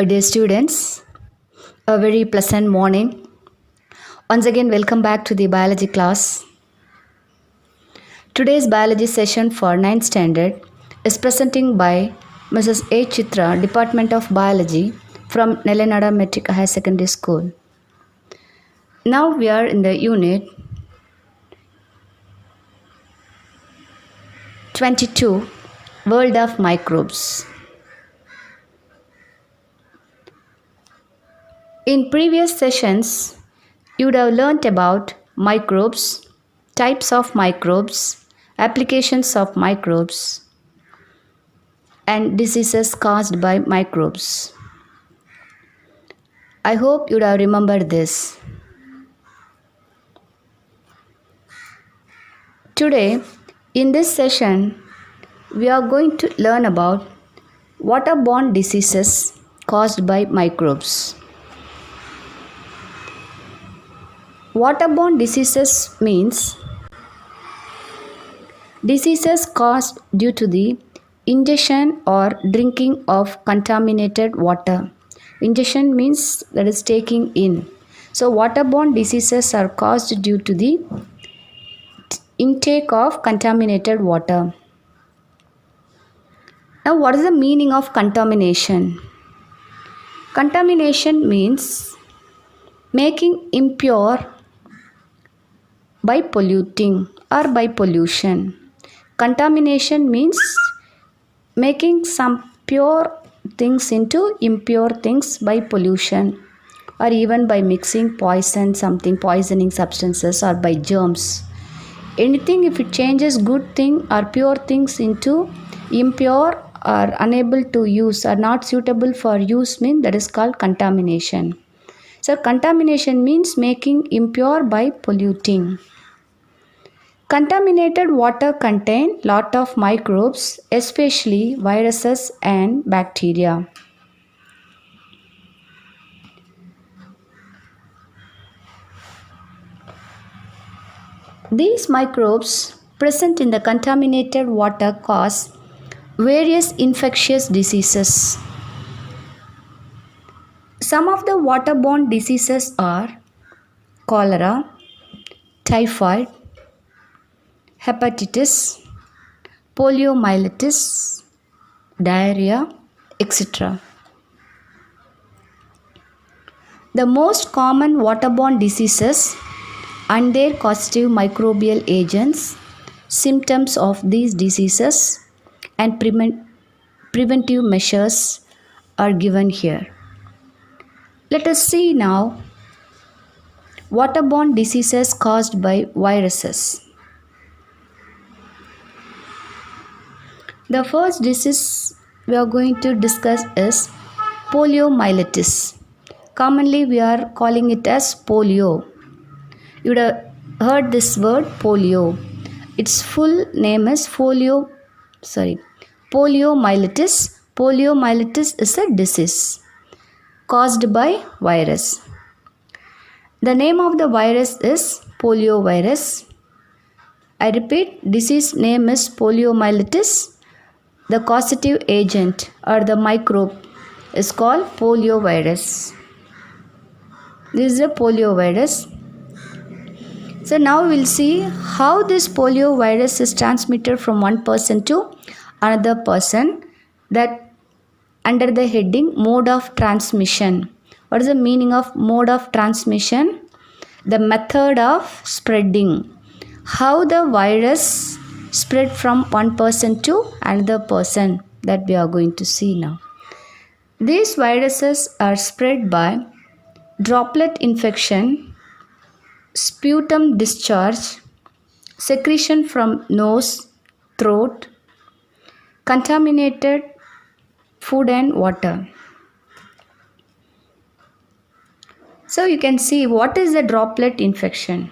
Dear students, a very pleasant morning. Once again, welcome back to the biology class. Today's biology session for 9th standard is presenting by Mrs. A. Chitra, Department of Biology from Nelenada Metric High Secondary School. Now we are in the unit 22, World of Microbes. In previous sessions, you would have learnt about microbes, types of microbes, applications of microbes, and diseases caused by microbes. I hope you would have remembered this. Today, in this session, we are going to learn about waterborne diseases caused by microbes. Waterborne diseases means diseases caused due to the ingestion or drinking of contaminated water. Ingestion means that is taking in. So waterborne diseases are caused due to the intake of contaminated water. Now what is the meaning of contamination? Contamination means making impure by polluting or by pollution. Contamination means making some pure things into impure things by pollution, or even by mixing poisoning substances, or by germs. Anything, if it changes good thing or pure things into impure or unable to use or not suitable for use, means that is called contamination. So contamination means making impure by polluting. Contaminated water contain lot of microbes, especially viruses and bacteria. These microbes present in the contaminated water cause various infectious diseases. Some of the waterborne diseases are cholera, typhoid, hepatitis, poliomyelitis, diarrhea, etc. The most common waterborne diseases and their causative microbial agents, symptoms of these diseases, and preventive measures are given here. Let us see now waterborne diseases caused by viruses. The first disease we are going to discuss is poliomyelitis. Commonly we are calling it as polio. You would have heard this word polio. Its full name is poliomyelitis. Poliomyelitis is a disease caused by virus. The name of the virus is poliovirus. I repeat, disease name is poliomyelitis. The causative agent or the microbe is called poliovirus. This is a poliovirus. So now we will see how this poliovirus is transmitted from one person to another person, that under the heading mode of transmission. What is the meaning of mode of transmission? The method of spreading. How the virus spread from one person to another person, that we are going to see now. These viruses are spread by droplet infection, sputum discharge, secretion from nose, throat, contaminated food and water. So you can see what is the droplet infection.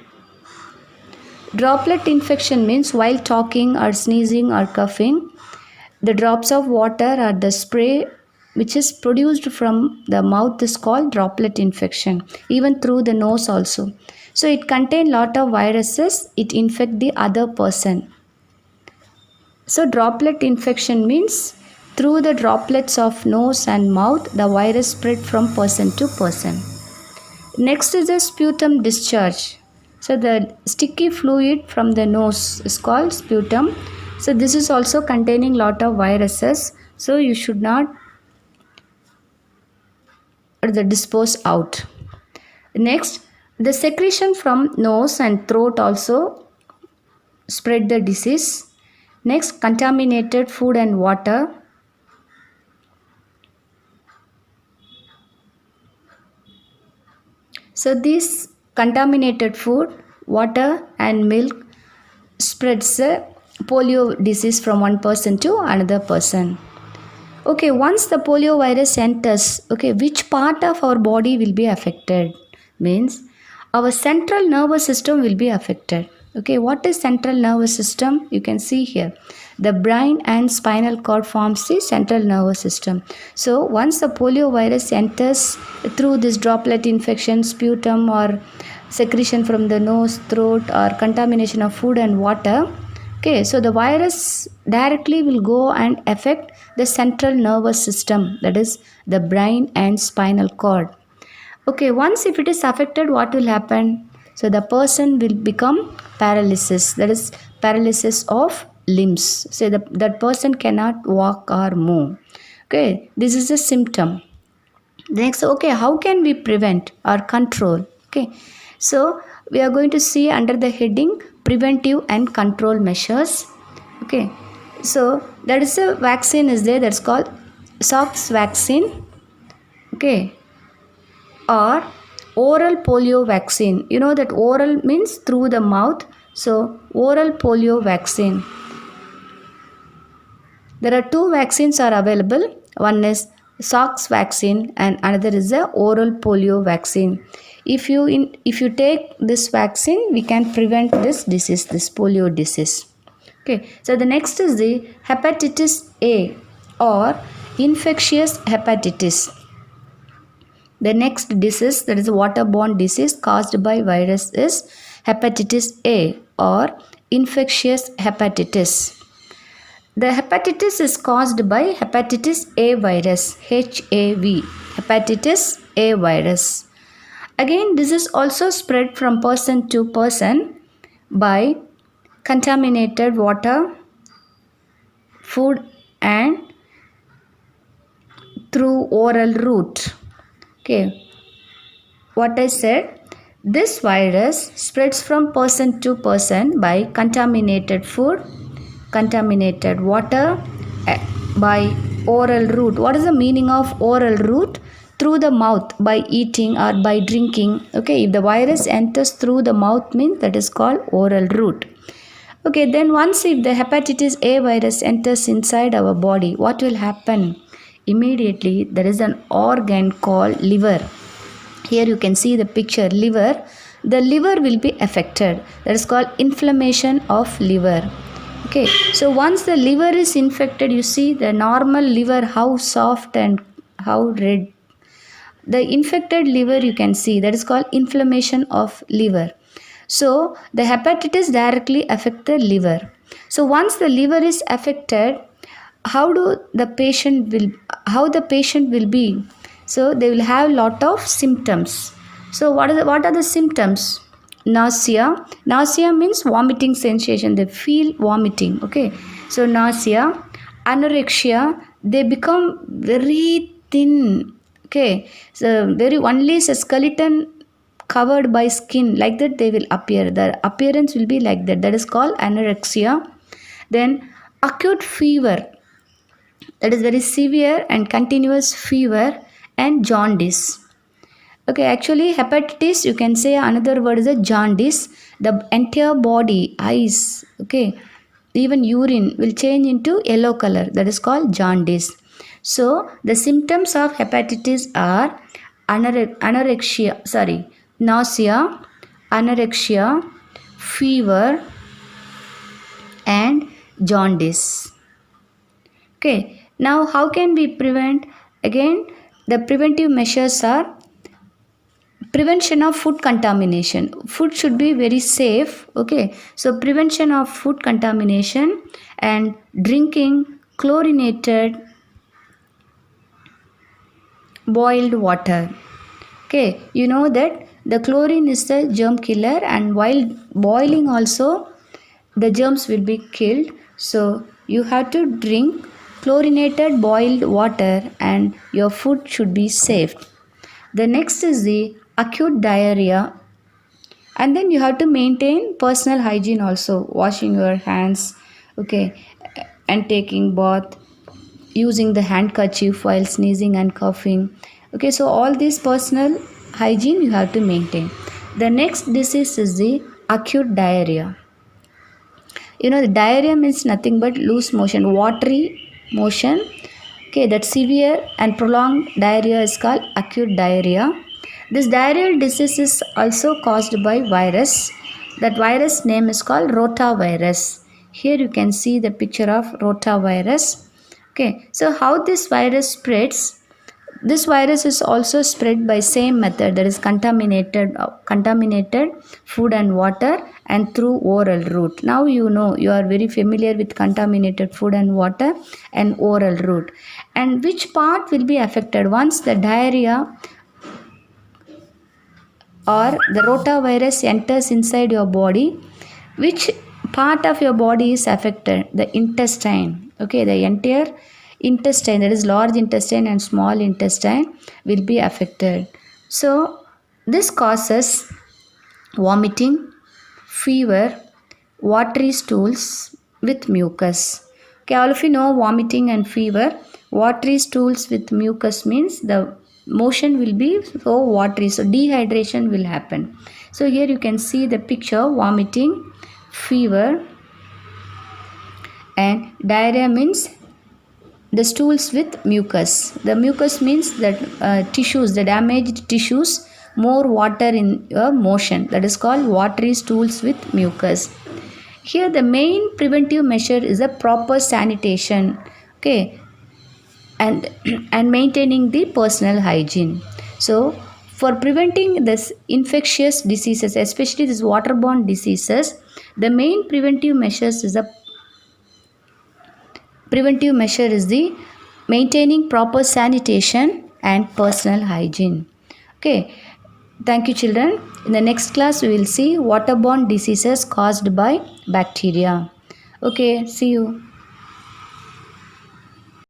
Droplet infection means while talking or sneezing or coughing, the drops of water or the spray which is produced from the mouth is called droplet infection, even through the nose also. So it contains lot of viruses, it infect the other person. So droplet infection means through the droplets of nose and mouth, the virus spread from person to person. Next is the sputum discharge. So the sticky fluid from the nose is called sputum. So this is also containing lot of viruses. So you should not dispose out. Next, the secretion from nose and throat also spread the disease. Next, contaminated food and water. So this contaminated food, water and milk spreads the polio disease from one person to another person. Okay, once the polio virus enters, okay, which part of our body will be affected? Means our central nervous system will be affected. Okay, what is central nervous system? You can see here. The brain and spinal cord forms the central nervous system. So once the polio virus enters through this droplet infection, sputum or secretion from the nose, throat or contamination of food and water, okay, so the virus directly will go and affect the central nervous system, that is the brain and spinal cord. Okay, once if it is affected, what will happen? So the person will become paralysis, that is paralysis of limbs. So that person cannot walk or move. Okay, this is a symptom. Next, okay, how can we prevent or control? Okay, so we are going to see under the heading preventive and control measures. Okay, so that is a vaccine is there, that's called Salk's vaccine. Okay, or oral polio vaccine. You know that oral means through the mouth. So oral polio vaccine. There are two vaccines are available. One is Salk's vaccine and another is the oral polio vaccine. If you take this vaccine, we can prevent this disease, this polio disease. Okay, so the next is the hepatitis A or infectious hepatitis. The next disease, that is waterborne disease caused by virus, is hepatitis A or infectious hepatitis. The hepatitis is caused by hepatitis A virus, HAV, hepatitis A virus. Again, this is also spread from person to person by contaminated water, food and through oral route. Okay, what I said, this virus spreads from person to person by contaminated food, contaminated water, by oral route. What is the meaning of oral route? Through the mouth, by eating or by drinking. Okay, if the virus enters through the mouth, means that is called oral route. Okay, then once if the hepatitis A virus enters inside our body, what will happen? Immediately there is an organ called liver. Here you can see the picture, liver. The liver will be affected. That is called inflammation of liver. Okay, so once the liver is infected, you see the normal liver, how soft and how red. The infected liver you can see, that is called inflammation of liver. So the hepatitis directly affect the liver. So once the liver is affected, how the patient will be? So they will have lot of symptoms. So what are the symptoms? Nausea. Nausea means vomiting sensation. They feel vomiting. Okay. So nausea, anorexia. They become very thin. Okay. So very only a skeleton covered by skin, like that they will appear. The appearance will be like that. That is called anorexia. Then acute fever. That is very severe and continuous fever and jaundice. Okay, actually hepatitis, you can say another word is a jaundice. The entire body, eyes, okay, even urine will change into yellow color. That is called jaundice. So the symptoms of hepatitis are nausea, anorexia, fever and jaundice. Okay, now how can we prevent? Again, the preventive measures are prevention of food contamination. Food should be very safe. Okay, so prevention of food contamination and drinking chlorinated boiled water. Okay, you know that the chlorine is the germ killer, and while boiling also the germs will be killed. So you have to drink chlorinated boiled water and your food should be safe. The next is the acute diarrhea, and then you have to maintain personal hygiene also, washing your hands, okay, and taking bath, using the handkerchief while sneezing and coughing. Okay, so all this personal hygiene you have to maintain. The next disease is the acute diarrhea. You know, the diarrhea means nothing but loose motion, watery motion. Okay, that severe and prolonged diarrhea is called acute diarrhea. This diarrheal disease is also caused by virus. That virus name is called rotavirus. Here you can see the picture of rotavirus. Okay, so how this virus spreads? This virus is also spread by same method, that is contaminated food and water and through oral route. Now you know, you are very familiar with contaminated food and water and oral route. And which part will be affected once the diarrhea or the rotavirus enters inside your body? Which part of your body is affected? The intestine. Okay, the entire intestine, that is large intestine and small intestine, will be affected. So this causes vomiting, fever, watery stools with mucus. Okay, all of you know vomiting and fever. Watery stools with mucus means the motion will be so watery, so dehydration will happen. So here you can see the picture: vomiting, fever, and diarrhea means the stools with mucus. The mucus means that tissues, the damaged tissues, more water in your motion, that is called watery stools with mucus. Here the main preventive measure is a proper sanitation, okay, and and maintaining the personal hygiene. So for preventing this infectious diseases, especially these waterborne diseases, the main preventive measure is the maintaining proper sanitation and personal hygiene. Okay, thank you children. In the next class we will see waterborne diseases caused by bacteria. Okay, see you.